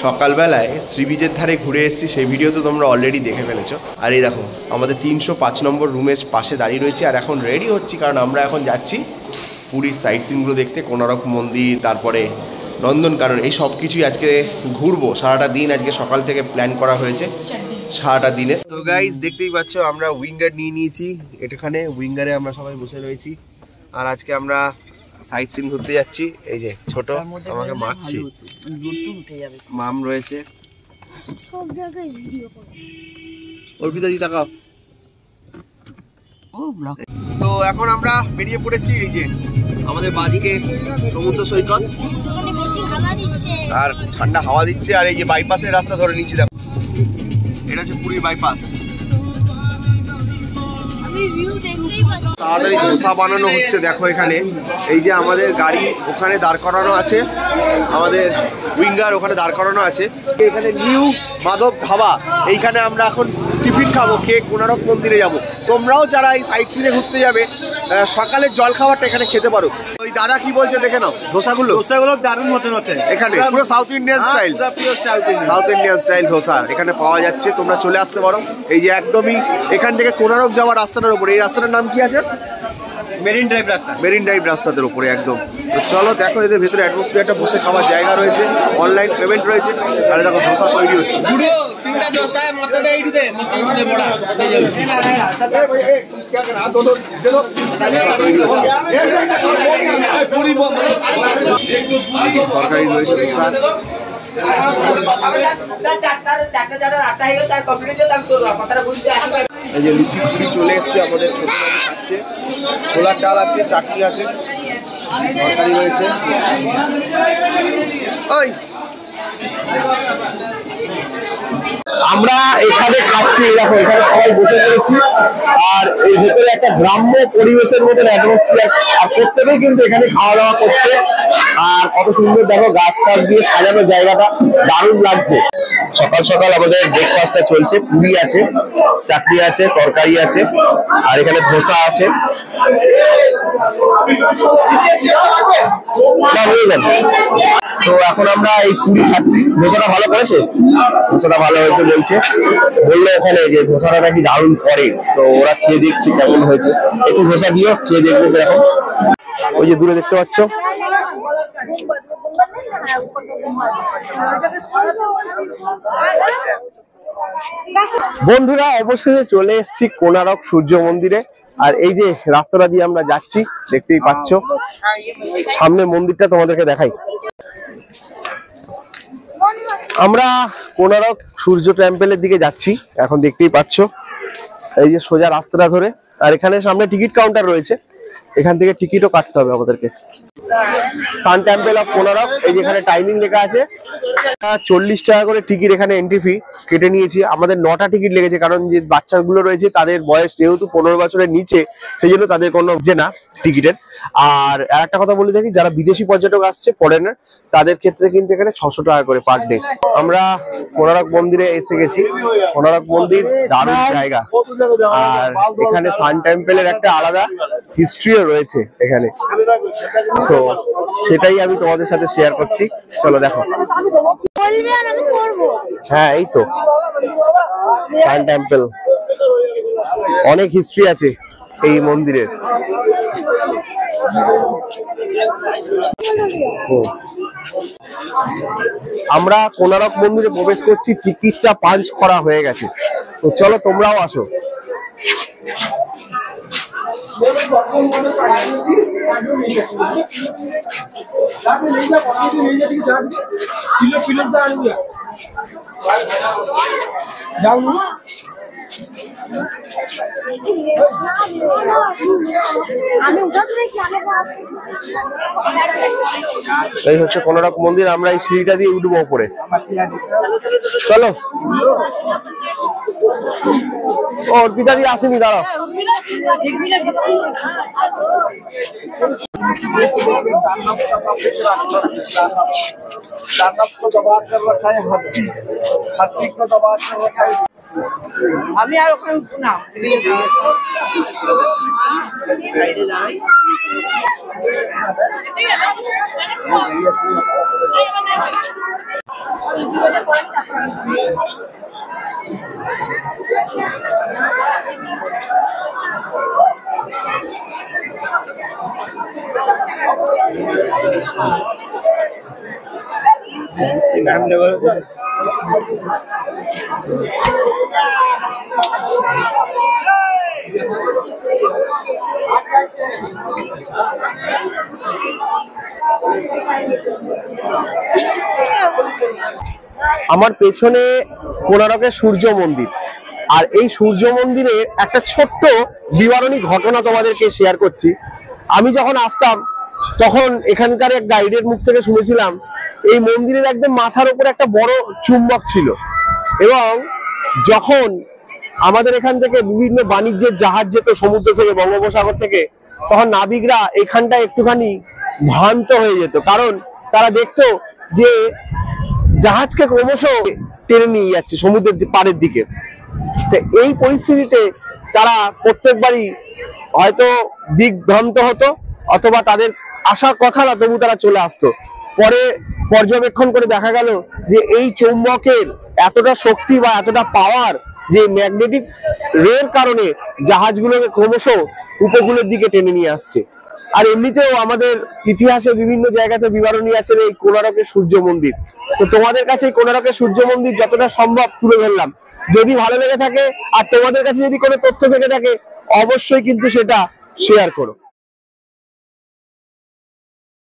সকালবেলায় সি বিচের ধারে ঘুরে এসেছি, সেই ভিডিও তো তোমরা অলরেডি দেখে ফেলেছো। আর এই দেখো আমাদের 305 নম্বর রুমের পাশে দাঁড়িয়ে রয়েছি আর এখন রেডি হচ্ছি, কারণ আমরা এখন যাচ্ছি পুরীর সাইট সিনগুলো দেখতে। কোনারক মন্দির, তারপরে নন্দনকানন, এই সব কিছুই আজকে ঘুরবো। সারাটা দিন আজকে সকাল থেকে প্ল্যান করা হয়েছে, সারাটা দিনের। তো গাইজ দেখতেই পাচ্ছ আমরা উইঙ্গার নিয়ে নিয়েছি, এখানে উইঙ্গারে আমরা সবাই বসে রয়েছি। আর আজকে আমরা সাইট সিন ঘুরতে যাচ্ছি। এই যে ছোট আমাকে মারছি, মাম রয়েছে সব জায়গায় ভিডিও করে। অর্পিতা দি তাকাও। ও ব্লগ। তো এখন আমরা বেরিয়ে পড়েছি। এই যে আমাদের বাদিকে সমুদ্র সৈকত, আর ঠান্ডা হাওয়া দিচ্ছে। আর এই যে বাইপাসের রাস্তা ধরে নিচ্ছি, দেখো এটা হচ্ছে পুরী বাইপাস। তাড়াতাড়ি ধোসা বানানো হচ্ছে, দেখো এখানে। এই যে আমাদের গাড়ি ওখানে দাঁড় করানো আছে, আমাদের উইঙ্গার ওখানে দাঁড় করানো আছে। এখানে নিউ মাধব ধাবা, এইখানে আমরা এখন টিফিন খাবো, খেয়ে কোনারক মন্দিরে যাব। তোমরাও যারা এই সাইট সিনে ঘুরতে যাবে, সকালের জল খাবারটা এখানে খেতে পারো। ওই দাদা কি বলছে দেখে নাও। ধোসাগুলো দারুণ মতন আছে এখানে, পুরো south Indian style, south Indian style dosa এখানে পাওয়া যাচ্ছে। তোমরা চলে আসতে পারো। এই যে একদমই এখান থেকে কোনারক যাওয়ার রাস্তাটার উপরে, এই রাস্তাটার নাম কি আছে? মেরিন ড্রাইভ রাস্তা। মেরিন ড্রাইভ রাস্তাদের উপরে একদম। তো চলো দেখো, এদের ভেতরে অ্যাটমসফিয়ারটা, বসে খাওয়ার জায়গা রয়েছে, অনলাইন পেমেন্ট রয়েছে। আর দেখো ধোসা তৈরি হচ্ছে। তরকারি রয়েছে, এই যে লুচি পুরি চলে এসছে আমাদের, ছোট খাচ্ছে। ছোলার ডাল আছে, চাটনি আছে, তরকারি রয়েছে। ওই আমরা এখানে খাচ্ছি, দেখো এখানে সবাই বসে পড়েছি। আর এই ভেতরে একটা গ্রাম্য পরিবেশের মতন অ্যাটমসফিয়ার, আর প্রত্যেকেই কিন্তু এখানে খাওয়া দাওয়া করছে। আর কত সুন্দর দেখো গাছ টাছ দিয়ে সাজানো জায়গাটা, দারুণ লাগছে। সকাল সকাল আমাদের ব্রেকফাস্টটা চলছে। পুরি আছে, চাটনি আছে, তরকারি আছে, আর এখানে ধোসা আছে। তো এখন আমরা এই পুরি খাচ্ছি। ধোসাটা ভালো করেছে, ধোসাটা ভালো হয়েছে বলছে, বললো ওখানে যে ধোসাটা নাকি দারুণ করে। তো ওরা খেয়ে দেখছি কেমন হয়েছে। একটু ধোসা দিও, খেয়ে দেখবো কিরকম। ওই যে দূরে দেখতে পাচ্ছ, বন্ধুরা অবশেষে চলে এসেছি কোনারক সূর্য মন্দিরে। আর এই যে রাস্তাটা দিয়ে আমরা যাচ্ছি, দেখতেই পাচ্ছ। সামনে মন্দিরটা তোমাদেরকে দেখাই। আমরা কোনারক সূর্য টেম্পলের দিকে যাচ্ছি এখন, দেখতেই পাচ্ছ। এই যে সোজা রাস্তাটা ধরে, আর এখানে সামনে টিকিট কাউন্টার রয়েছে, এখান থেকে টিকিটও কাটতে হবে আমাদেরকে। সান টেম্পল অফ কোনারক, এই যেখানে টাইমিং লেখা আছে। 40 টাকা করে টিকিট, এখানে এন্ট্রি ফি কেটে নিয়েছি। আমাদের 9টা টিকিট লেগেছে, কারণ যে বাচ্চাগুলো রয়েছে তাদের বয়স যেহেতু 15 বছরের নিচে, সেই জন্য তাদের কোনো যে না টিকিটের। আর একটা কথা বলে দেখি, যারা বিদেশি পর্যটক আসছে, ফরেনার, তাদের ক্ষেত্রে কিন্তু এখানে 600 টাকা করে পার ডে। আমরা কোনারক মন্দিরে এসে গেছি। কোনারক মন্দির দারুণ জায়গা, আর এখানে সান টেম্পলের একটা আলাদা হিস্ট্রিও রয়েছে এখানে। তো সেটাই আমি তোমাদের সাথে শেয়ার করছি, চলো দেখো। হ্যাঁ এই তো সান টেম্পল, অনেক হিস্ট্রি আছে এই মন্দিরের। আমরা কোনারক মন্দিরে প্রবেশ করছি, টিকিটটা পাঞ্চ করা হয়ে গেছে। তো চলো তোমরাও আসো। এই হচ্ছে কোনারক মন্দির। আমরা এই সিঁড়িটা দিয়ে উঠবো উপরে, চলো। ও অর্পিতা দিয়ে আসেনি, দাঁড়াও। আমি আর ওখানে না আমার পেছনে কোণারকের সূর্য মন্দির, আর এই সূর্য মন্দিরের একটা ছোট্ট বিবরণী ঘটনা তোমাদেরকে শেয়ার করছি। আমি যখন আসতাম তখন এখানকার এক গাইডের মুখ থেকে শুনেছিলাম এই মন্দিরের একদম মাথার উপর একটা বড় চুম্বক ছিল, এবং যখন আমাদের এখান থেকে বিভিন্ন বাণিজ্যের জাহাজ যেত সমুদ্র থেকে, বঙ্গোপসাগর থেকে, তখন নাবিকরা এখানটা একটুখানি ভ্রান্ত হয়ে যেত, কারণ তারা দেখতো যে জাহাজকে ক্রমশ টেনে নিয়ে যাচ্ছে সমুদ্রের পাড়ের দিকে। তো এই পরিস্থিতিতে তারা প্রত্যেকবারই হয়তো দিকভ্রান্ত হতো, অথবা তাদের আসার কথা না তবু তারা চলে আসতো। পরে পর্যবেক্ষণ করে দেখা গেল যে এই চৌম্বকের এতটা শক্তি বা এতটা পাওয়ার, যে ম্যাগনেটিক রের কারণে জাহাজগুলোকে ক্রমশ উপকূলের দিকে টেনে নিয়ে আসছে। আর এমনিতেও আমাদের ইতিহাসে বিভিন্ন জায়গাতে বিবরণী আছে এই কোণারকের সূর্য মন্দির। তো তোমাদের কাছে এই কোণারকের সূর্য মন্দির যতটা সম্ভব তুলে ধরলাম। যদি ভালো লেগে থাকে আর তোমাদের কাছে যদি কোনো তথ্য থেকে থাকে অবশ্যই কিন্তু সেটা শেয়ার করো।